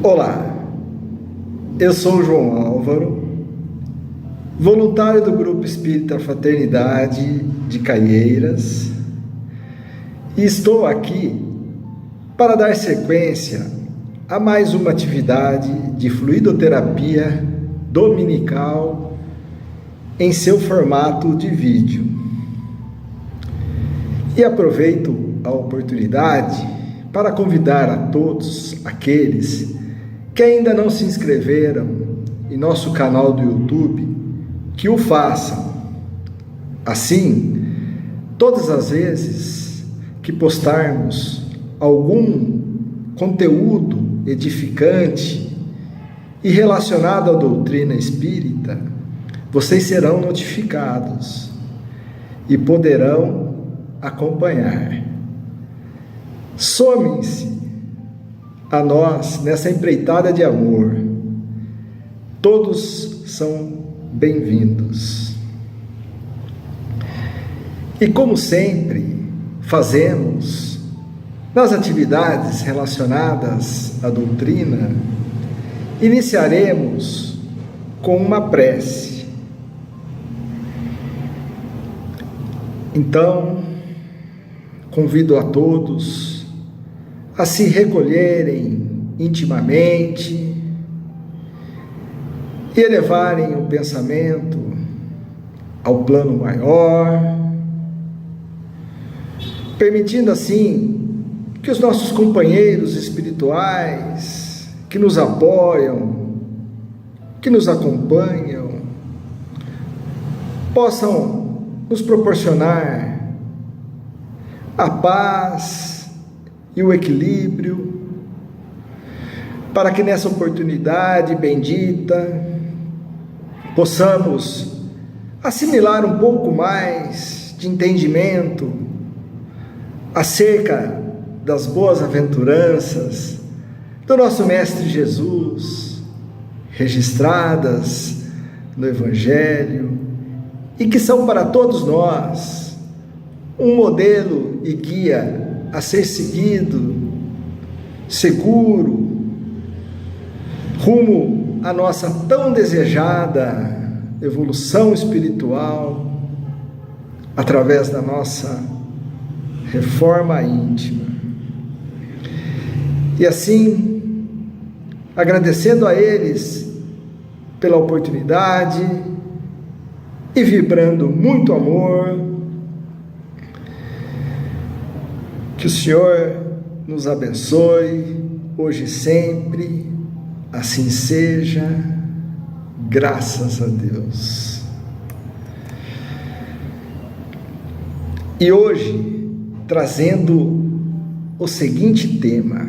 Olá, eu sou o João Álvaro, voluntário do Grupo Espírita Fraternidade de Caieiras, e estou aqui para dar sequência a mais uma atividade de fluidoterapia dominical em seu formato de vídeo. E aproveito a oportunidade para convidar a todos aqueles que ainda não se inscreveram em nosso canal do YouTube, que o façam. Assim, todas as vezes que postarmos algum conteúdo edificante e relacionado à doutrina espírita, vocês serão notificados e poderão acompanhar. Somem-se a nós nessa empreitada de amor. Todos são bem-vindos. E como sempre fazemos nas atividades relacionadas à doutrina, iniciaremos com uma prece. Então, convido a todos a se recolherem intimamente e elevarem o pensamento ao plano maior, permitindo assim que os nossos companheiros espirituais que nos apoiam, que nos acompanham, possam nos proporcionar a paz e o equilíbrio, para que nessa oportunidade bendita possamos assimilar um pouco mais de entendimento acerca das boas aventuranças do nosso Mestre Jesus, registradas no Evangelho, e que são para todos nós um modelo e guia a ser seguido, seguro, rumo à nossa tão desejada evolução espiritual, através da nossa reforma íntima. E assim, agradecendo a eles pela oportunidade e vibrando muito amor, que o Senhor nos abençoe, hoje e sempre, assim seja, graças a Deus. E hoje, trazendo o seguinte tema: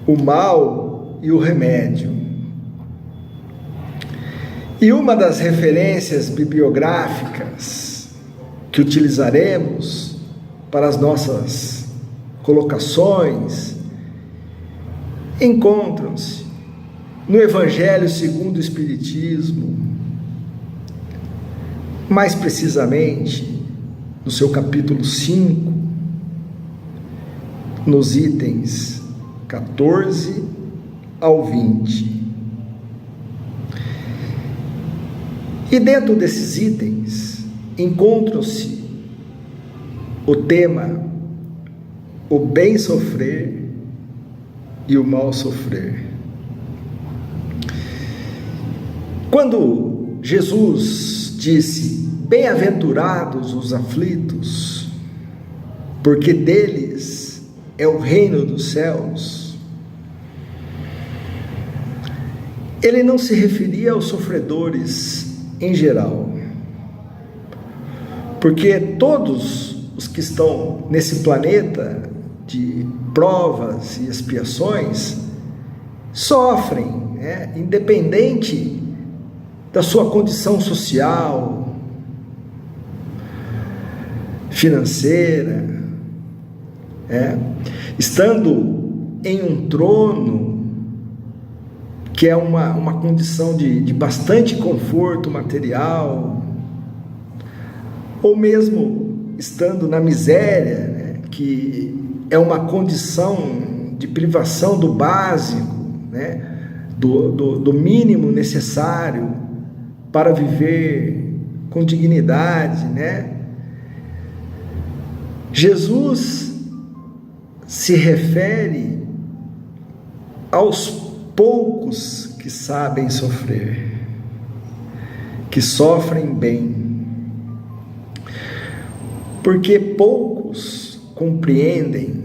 o mal e o remédio. E uma das referências bibliográficas que utilizaremos para as nossas colocações encontram-se no Evangelho segundo o Espiritismo, mais precisamente no seu capítulo 5, nos itens 14 ao 20. E dentro desses itens encontram-se o tema, o bem sofrer e o mal sofrer. Quando Jesus disse: bem-aventurados os aflitos, porque deles é o reino dos céus, ele não se referia aos sofredores em geral, porque todos os que estão nesse planeta de provas e expiações sofrem, independente da sua condição social, financeira, estando em um trono que é uma condição de bastante conforto material, ou mesmo estando na miséria, que é uma condição de privação do básico, né, do mínimo necessário para viver com dignidade, né? Jesus se refere aos poucos que sabem sofrer, que sofrem bem, porque poucos compreendem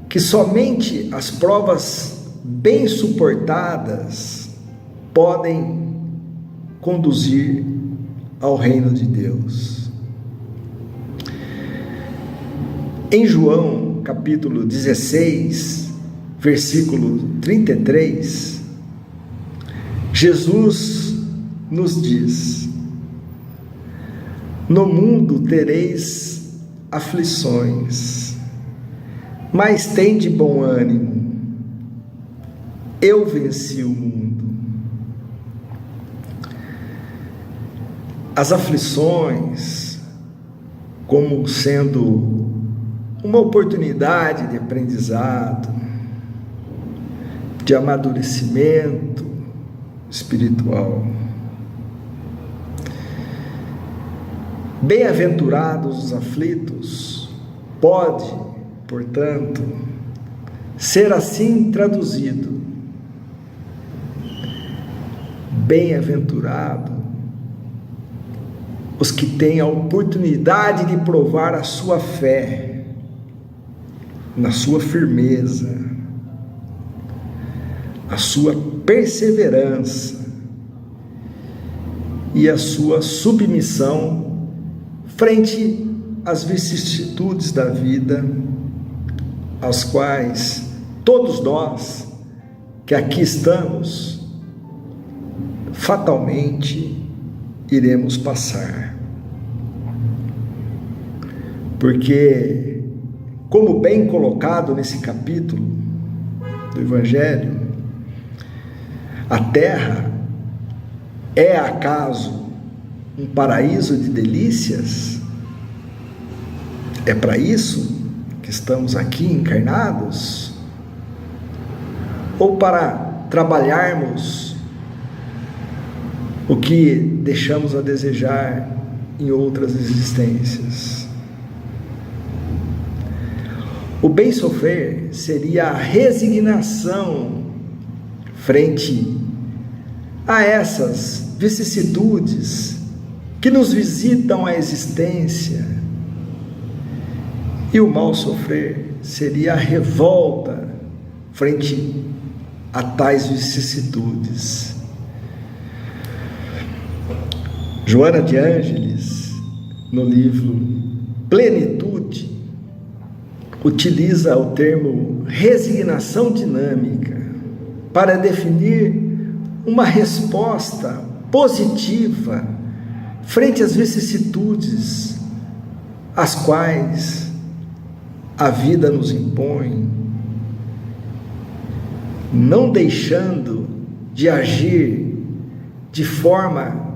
que somente as provas bem suportadas podem conduzir ao reino de Deus. Em João, capítulo 16, versículo 33, Jesus nos diz: no mundo tereis aflições, mas tende bom ânimo, eu venci o mundo. As aflições, como sendo uma oportunidade de aprendizado, de amadurecimento espiritual. Bem-aventurados os aflitos, pode, portanto, ser assim traduzido: bem-aventurado os que têm a oportunidade de provar a sua fé, na sua firmeza, a sua perseverança e a sua submissão frente às vicissitudes da vida, às quais todos nós que aqui estamos fatalmente iremos passar. Porque, como bem colocado nesse capítulo do Evangelho, a terra é acaso um paraíso de delícias? É para isso que estamos aqui encarnados? Ou para trabalharmos o que deixamos a desejar em outras existências? O bem sofrer seria a resignação frente a essas vicissitudes que nos visitam a existência, e o mal sofrer seria a revolta frente a tais vicissitudes. Joana de Ângeles, no livro Plenitude, utiliza o termo resignação dinâmica para definir uma resposta positiva frente às vicissitudes às quais a vida nos impõe, não deixando de agir de forma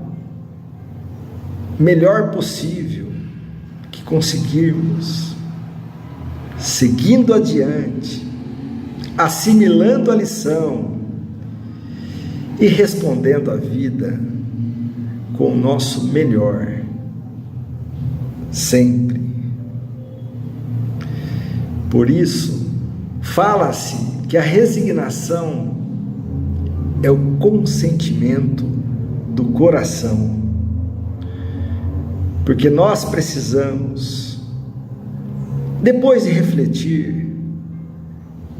melhor possível que conseguirmos, seguindo adiante, assimilando a lição e respondendo à vida com o nosso melhor, sempre. Por isso, fala-se que a resignação é o consentimento do coração, porque nós precisamos, depois de refletir,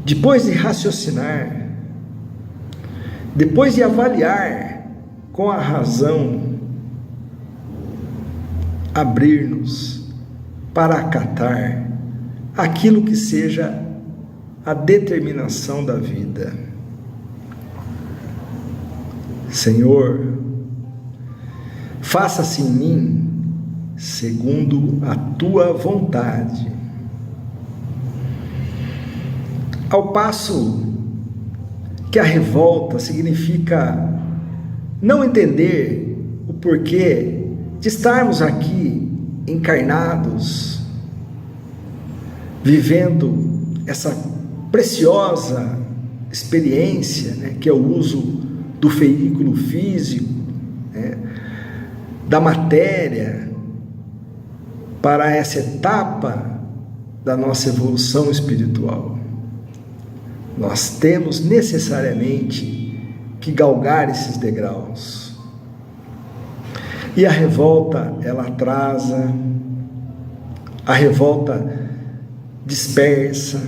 depois de raciocinar, depois de avaliar com a razão, abrir-nos para acatar aquilo que seja a determinação da vida. Senhor, faça-se em mim segundo a tua vontade. Ao passo que a revolta significa não entender o porquê de estarmos aqui encarnados, vivendo essa preciosa experiência, né, que é o uso do veículo físico, né, da matéria, para essa etapa da nossa evolução espiritual. Nós temos necessariamente que galgar esses degraus. E a revolta, ela atrasa, a revolta dispersa,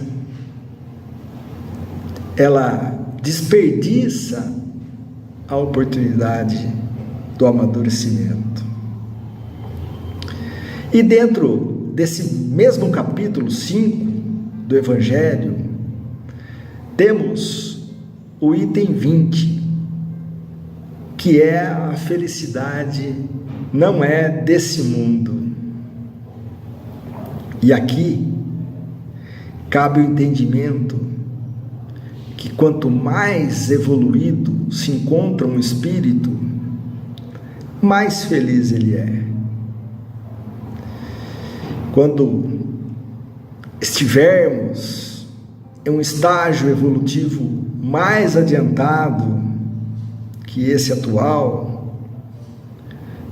ela desperdiça a oportunidade do amadurecimento. E dentro desse mesmo capítulo 5 do Evangelho, temos o item 20, que é a felicidade não é desse mundo. E aqui cabe o entendimento que quanto mais evoluído se encontra um espírito, mais feliz ele é. Quando estivermos em um estágio evolutivo mais adiantado que esse atual,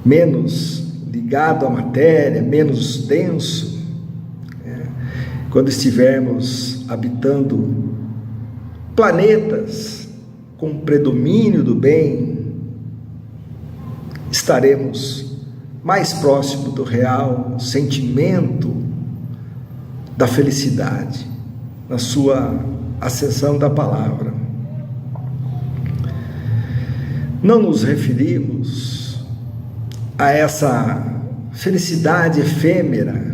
menos ligado à matéria, menos denso, quando estivermos habitando planetas com predomínio do bem, estaremos mais próximo do real sentimento da felicidade, na sua acessão da palavra. Não nos referimos a essa felicidade efêmera,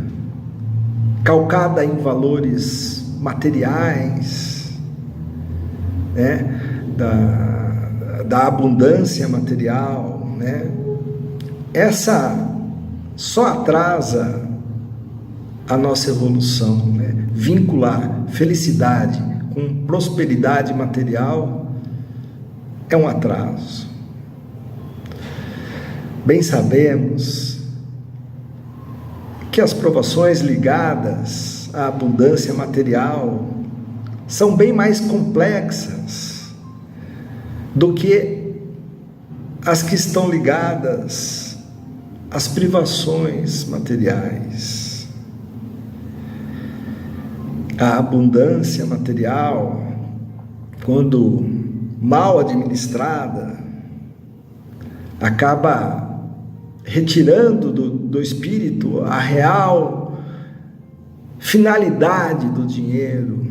calcada em valores materiais, né? da abundância material, né? Essa só atrasa a nossa evolução, né? Vincular felicidade com prosperidade material é um atraso. Bem sabemos que as provações ligadas à abundância material são bem mais complexas do que as que estão ligadas às privações materiais. A abundância material, quando mal administrada, acaba retirando do espírito a real finalidade do dinheiro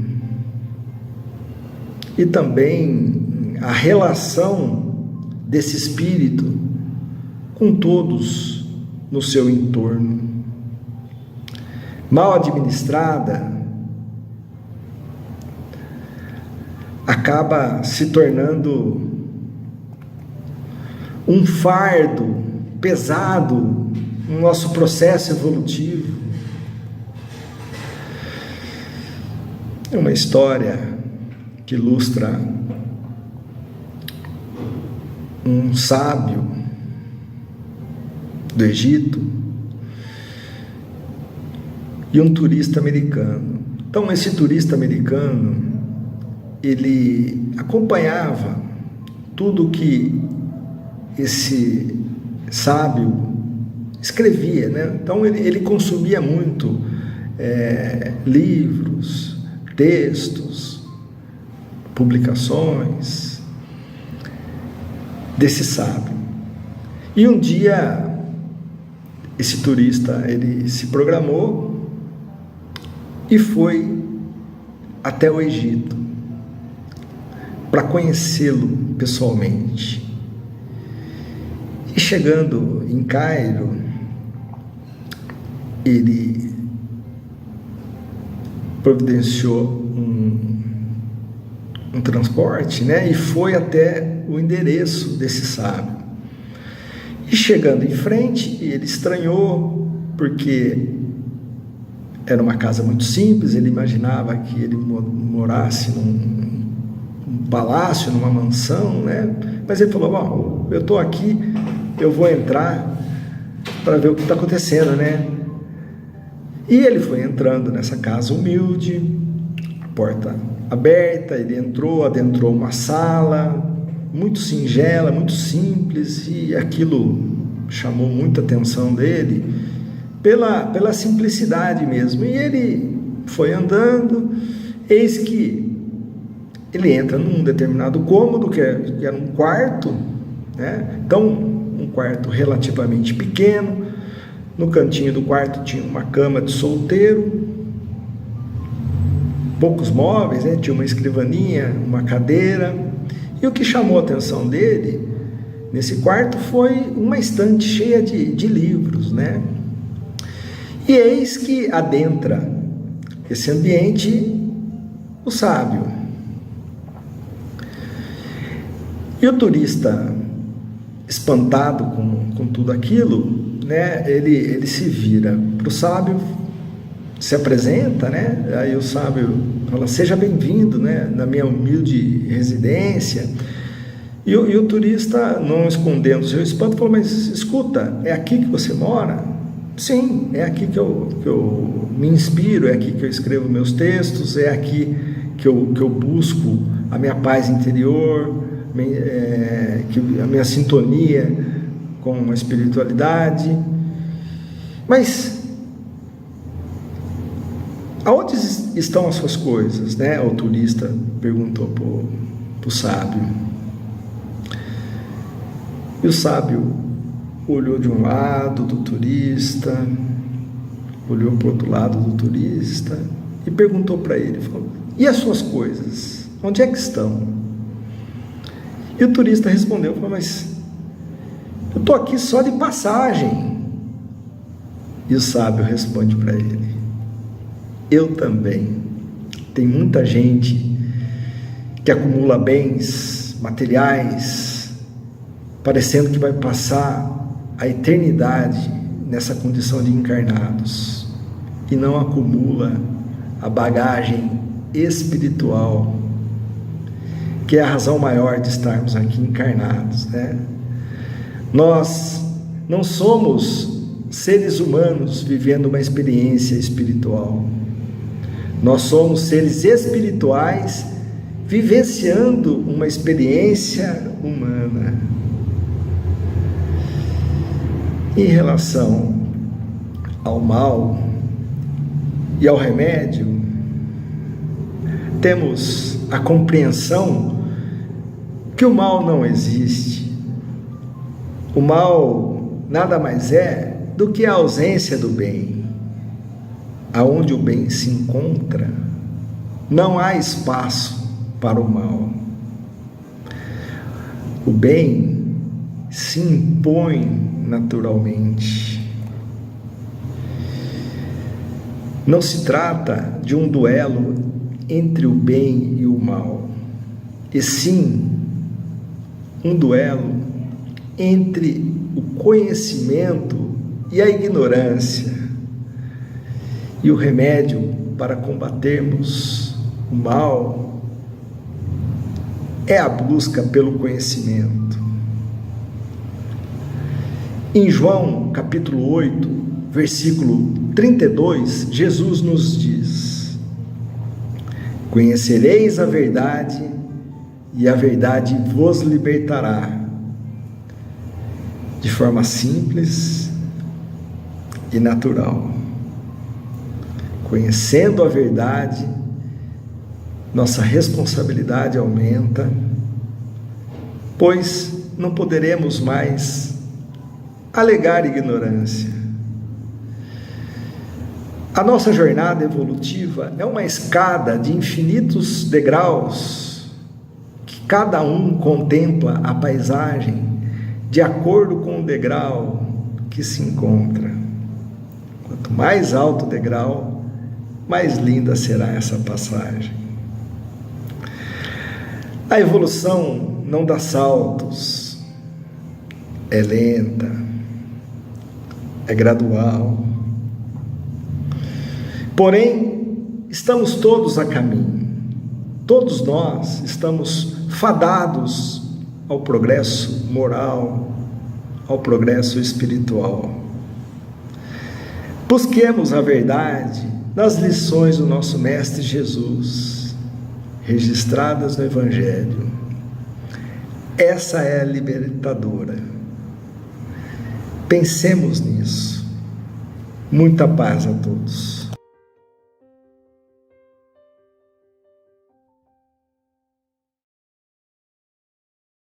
e também a relação desse espírito com todos no seu entorno. Mal administrada, acaba se tornando um fardo pesado no nosso processo evolutivo. É uma história que ilustra um sábio do Egito e um turista americano. Então, esse turista americano, ele acompanhava tudo que esse sábio escrevia, né? Então ele consumia muito livros, textos, publicações desse sábio. E um dia esse turista, ele se programou e foi até o Egito para conhecê-lo pessoalmente. E chegando em Cairo, ele providenciou um transporte, né? E foi até o endereço desse sábio. E chegando em frente, ele estranhou, porque era uma casa muito simples, ele imaginava que ele morasse num palácio, numa mansão, né? Mas ele falou: bom, eu estou aqui, eu vou entrar para ver o que está acontecendo, né? E ele foi entrando nessa casa humilde, porta aberta, ele entrou, adentrou uma sala muito singela, muito simples, e aquilo chamou muita atenção dele pela simplicidade mesmo. E ele foi andando, eis que ele entra num determinado cômodo, que era um quarto, né? Então, um quarto relativamente pequeno. No cantinho do quarto tinha uma cama de solteiro, poucos móveis, né? Tinha uma escrivaninha, uma cadeira. E o que chamou a atenção dele nesse quarto foi uma estante cheia de livros, né? E eis que adentra esse ambiente o sábio. E o turista, espantado com tudo aquilo, né? Ele se vira para o sábio, se apresenta, né? Aí o sábio fala: seja bem-vindo, né, na minha humilde residência. E o turista, não escondendo o seu espanto, falou: mas escuta, é aqui que você mora? Sim, é aqui que eu me inspiro, é aqui que eu escrevo meus textos, é aqui que eu busco a minha paz interior, a minha sintonia com a espiritualidade. Mas aonde estão as suas coisas, né? O turista perguntou para o sábio. E o sábio olhou de um lado do turista, olhou para o outro lado do turista e perguntou para ele, falou: e as suas coisas? Onde é que estão? E o turista respondeu, falou: mas eu estou aqui só de passagem. E o sábio responde para ele: eu também. Tem muita gente que acumula bens materiais, parecendo que vai passar a eternidade nessa condição de encarnados, e não acumula a bagagem espiritual, que é a razão maior de estarmos aqui encarnados, né? Nós não somos seres humanos vivendo uma experiência espiritual. Nós somos seres espirituais vivenciando uma experiência humana. Em relação ao mal e ao remédio, temos a compreensão que o mal não existe. O mal nada mais é do que a ausência do bem. Aonde o bem se encontra, não há espaço para o mal. O bem se impõe naturalmente. Não se trata de um duelo entre o bem e o mal, e sim um duelo entre o conhecimento e a ignorância. E o remédio para combatermos o mal é a busca pelo conhecimento. Em João capítulo 8, versículo 32, Jesus nos diz: conhecereis a verdade, e a verdade vos libertará. De forma simples e natural. Conhecendo a verdade, nossa responsabilidade aumenta, pois não poderemos mais alegar ignorância. A nossa jornada evolutiva é uma escada de infinitos degraus, que cada um contempla a paisagem de acordo com o degrau que se encontra. Quanto mais alto o degrau, mais linda será essa passagem. A evolução não dá saltos, é lenta, é gradual. Porém, estamos todos a caminho. Todos nós estamos fadados ao progresso moral, ao progresso espiritual. Busquemos a verdade nas lições do nosso Mestre Jesus. registradas no Evangelho. Essa é a libertadora. Pensemos nisso. Muita paz a todos.